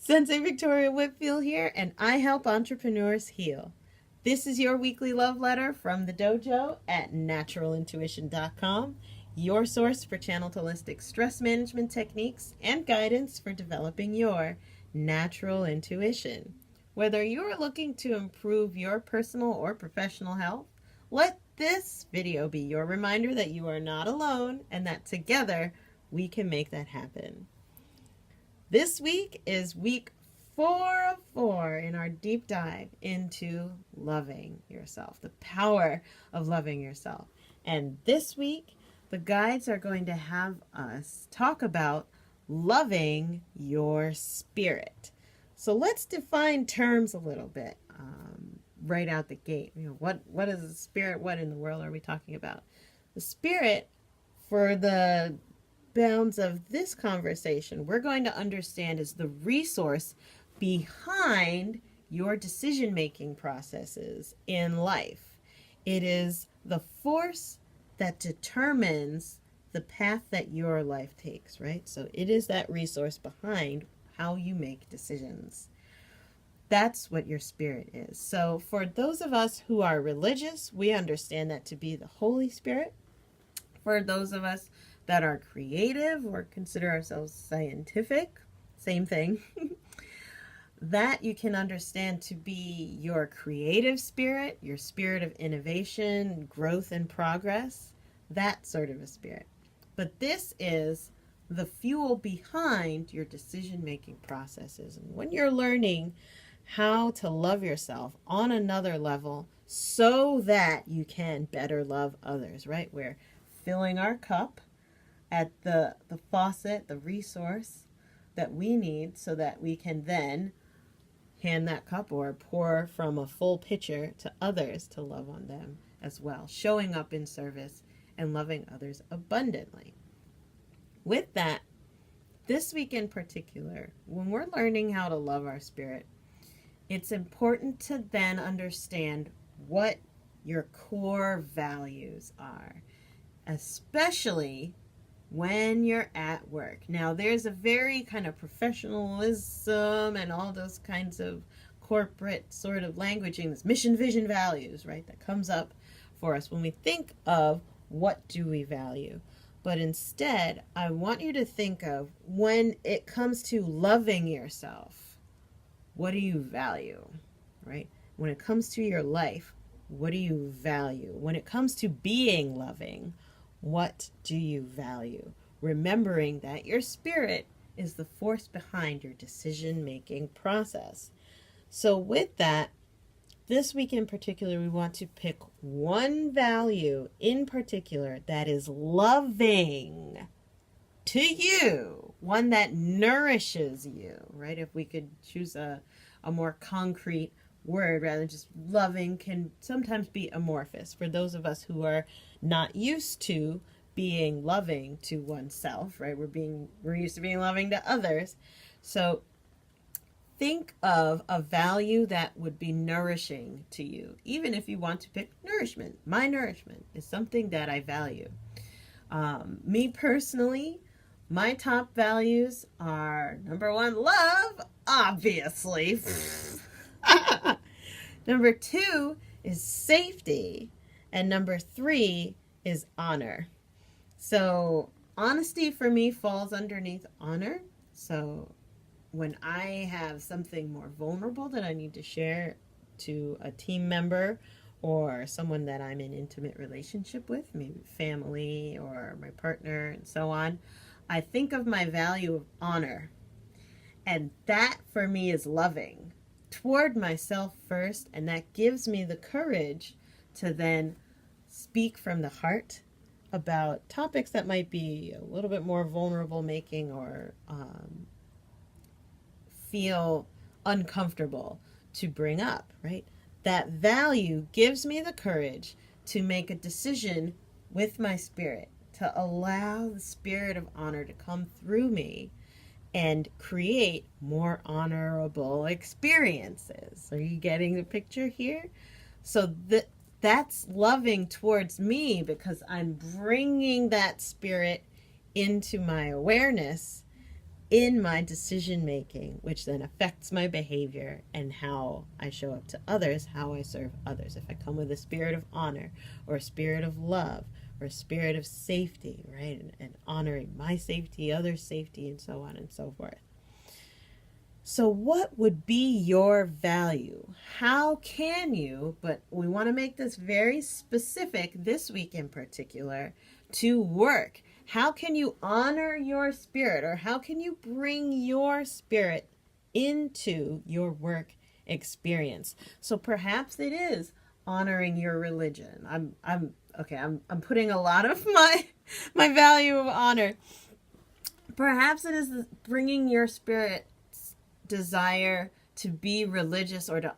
Sensei Victoria Whitfield here, and I help entrepreneurs heal. This is your weekly love letter from the dojo at naturalintuition.com, your source for channeled holistic stress management techniques and guidance for developing your natural intuition. Whether you're looking to improve your personal or professional health, let this video be your reminder that you are not alone and that together we can make that happen. This week is week 4 of 4 in our deep dive into loving yourself, the power of loving yourself. And this week, the guides are going to have us talk about loving your spirit. So let's define terms a little bit right out the gate. What is a spirit? What in the world are we talking about? The spirit, for the bounds of this conversation, we're going to understand is the resource behind your decision-making processes in life. It is the force that determines the path that your life takes, right? So it is that resource behind how you make decisions. That's what your spirit is. So for those of us who are religious, we understand that to be the Holy Spirit. For those of us that are creative or consider ourselves scientific, same thing, that you can understand to be your creative spirit, your spirit of innovation, growth, and progress, that sort of a spirit. But this is the fuel behind your decision-making processes. And when you're learning how to love yourself on another level so that you can better love others, right? We're filling our cup at the faucet, the resource that we need so that we can then hand that cup or pour from a full pitcher to others to love on them as well, showing up in service and loving others abundantly. With that, this week in particular, when we're learning how to love our spirit, it's important to then understand what your core values are, especially when you're at work. Now, there's a very kind of professionalism and all those kinds of corporate sort of languaging, this mission, vision, values, right, that comes up for us when we think of what do we value. But instead, I want you to think of when it comes to loving yourself, what do you value, right? When it comes to your life, what do you value? When it comes to being loving, what do you value? Remembering that your spirit is the force behind your decision-making process. So with that, this week in particular, we want to pick one value in particular that is loving to you, one that nourishes you, right? If we could choose a more concrete word rather than just loving, can sometimes be amorphous for those of us who are not used to being loving to oneself, right? We're used to being loving to others. So think of a value that would be nourishing to you, even if you want to pick nourishment. My nourishment is something that I value. Me personally, my top values are number 1, love, obviously. Number 2 is safety. And number 3 is honor. So honesty for me falls underneath honor. So when I have something more vulnerable that I need to share to a team member or someone that I'm in intimate relationship with, maybe family or my partner and so on, I think of my value of honor. And that for me is loving toward myself first, and that gives me the courage to then speak from the heart about topics that might be a little bit more vulnerable making or feel uncomfortable to bring up, right? That value gives me the courage to make a decision with my spirit, to allow the spirit of honor to come through me and create more honorable experiences. Are you getting the picture here? So that's loving towards me because I'm bringing that spirit into my awareness in my decision making, which then affects my behavior and how I show up to others, how I serve others. If I come with a spirit of honor or a spirit of love or a spirit of safety, right? And honoring my safety, others' safety, and so on and so forth. So what would be your value? How can you, but we want to make this very specific this week in particular, to work. How can you honor your spirit, or how can you bring your spirit into your work experience? So perhaps it is honoring your religion. I'm putting a lot of my value of honor. Perhaps it is bringing your spirit's desire to be religious or to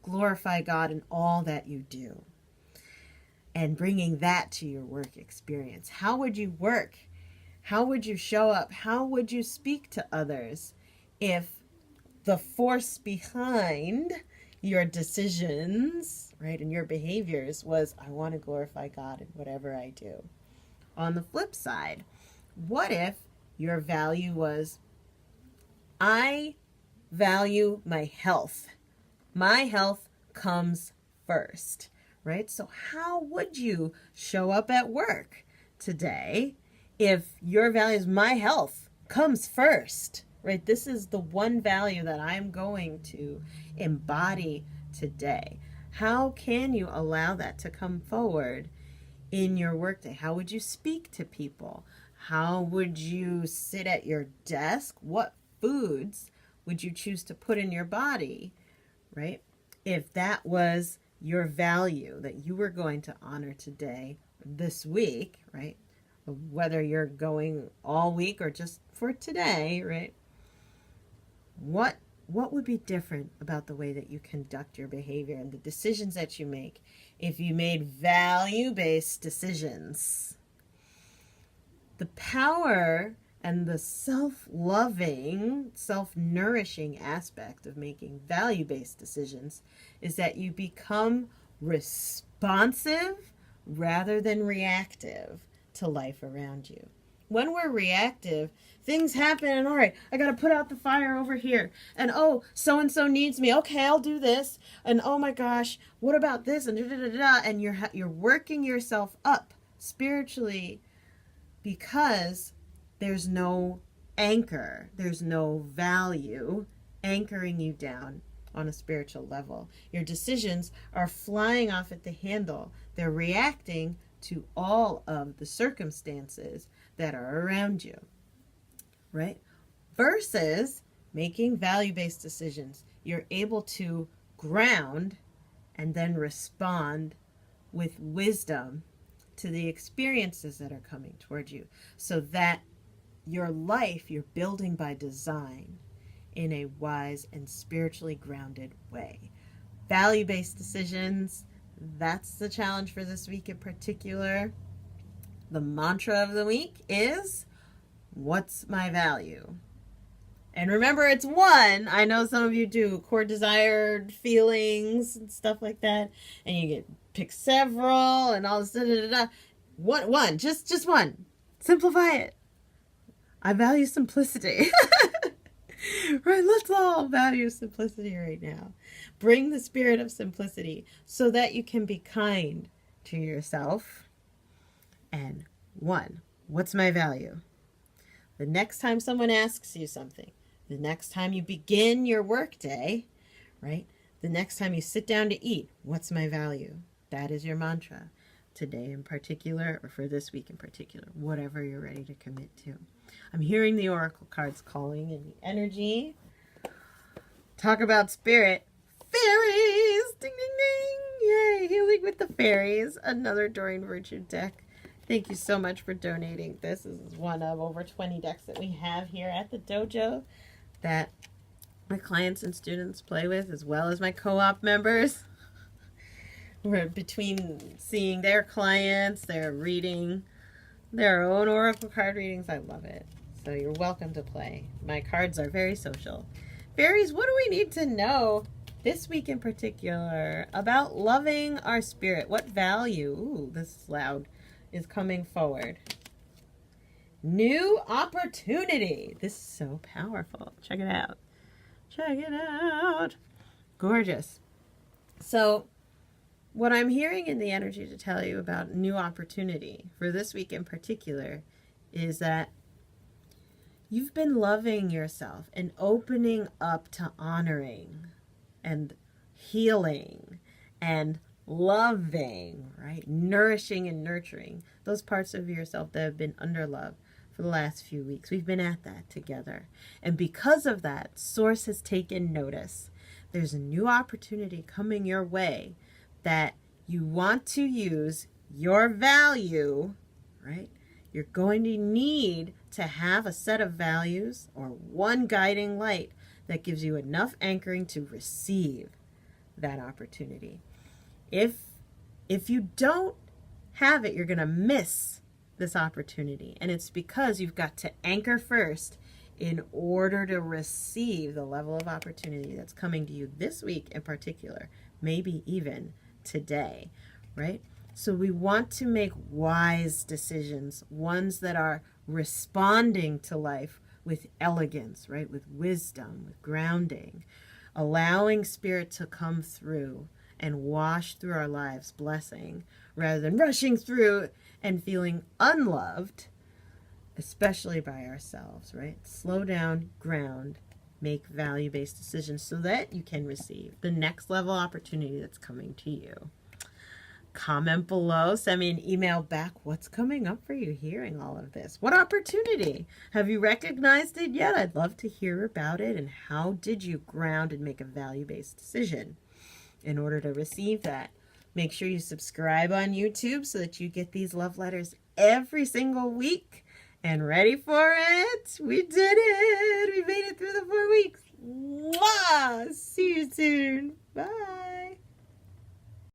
glorify God in all that you do, and bringing that to your work experience. How would you work? How would you show up? How would you speak to others if the force behind your decisions, right, and your behaviors was, I want to glorify God in whatever I do? On the flip side, what if your value was, I value my health. My health comes first, right? So how would you show up at work today if your value is, my health comes first, right? This is the one value that I'm going to embody today. How can you allow that to come forward in your workday? How would you speak to people? How would you sit at your desk? What foods would you choose to put in your body, right? If that was your value that you were going to honor today, this week, right? Whether you're going all week or just for today, right? What would be different about the way that you conduct your behavior and the decisions that you make if you made value-based decisions? The power and the self-loving, self-nourishing aspect of making value-based decisions is that you become responsive rather than reactive to life around you. When we're reactive, things happen, and all right, I got to put out the fire over here. And oh, so-and-so needs me. Okay, I'll do this. And oh my gosh, what about this? And da-da-da-da. And you're working yourself up spiritually because there's no anchor, there's no value anchoring you down on a spiritual level. Your decisions are flying off at the handle. They're reacting to all of the circumstances that are around you, right? Versus making value-based decisions, you're able to ground and then respond with wisdom to the experiences that are coming toward you, so that your life you're building by design in a wise and spiritually grounded way. Value-based decisions, that's the challenge for this week in particular. The mantra of the week is, what's my value? And remember, it's one. I know some of you do core desired feelings and stuff like that, and you get pick several and all this One, just one. Simplify it. I value simplicity. Right, let's all value simplicity right now. Bring the spirit of simplicity so that you can be kind to yourself. And one, what's my value? The next time someone asks you something, the next time you begin your work day, right? The next time you sit down to eat, what's my value? That is your mantra today in particular, or for this week in particular, whatever you're ready to commit to. I'm hearing the oracle cards calling in the energy. Talk about spirit. Fairies! Ding, ding, ding! Yay! Healing with the fairies. Another Doreen Virtue deck. Thank you so much for donating. This is one of over 20 decks that we have here at the dojo that my clients and students play with, as well as my co-op members. We're between seeing their clients, they're reading their own oracle card readings. I love it. So you're welcome to play. My cards are very social. Fairies, what do we need to know this week in particular about loving our spirit? What value, ooh, this is loud, is coming forward New opportunity. This is so powerful. Check it out. Check it out. Gorgeous. So, what I'm hearing in the energy to tell you about new opportunity for this week in particular is that you've been loving yourself and opening up to honoring and healing and loving, right? Nourishing and nurturing those parts of yourself that have been underloved for the last few weeks. We've been at that together. And because of that, Source has taken notice. There's a new opportunity coming your way that you want to use your value, right? You're going to need to have a set of values or one guiding light that gives you enough anchoring to receive that opportunity. If you don't have it, you're going to miss this opportunity. And it's because you've got to anchor first in order to receive the level of opportunity that's coming to you this week in particular, maybe even today, right? So we want to make wise decisions, ones that are responding to life with elegance, right? With wisdom, with grounding, allowing Spirit to come through and wash through our lives blessing rather than rushing through and feeling unloved, especially by ourselves, right? Slow down, ground, make value-based decisions so that you can receive the next level opportunity that's coming to you. Comment below, send me an email back. What's coming up for you hearing all of this? What opportunity? Have you recognized it yet? I'd love to hear about it. And how did you ground and make a value-based decision in order to receive that? Make sure you subscribe on YouTube so that you get these love letters every single week. And ready for it? We did it! We made it through the 4 weeks. Mwah! See you soon. Bye.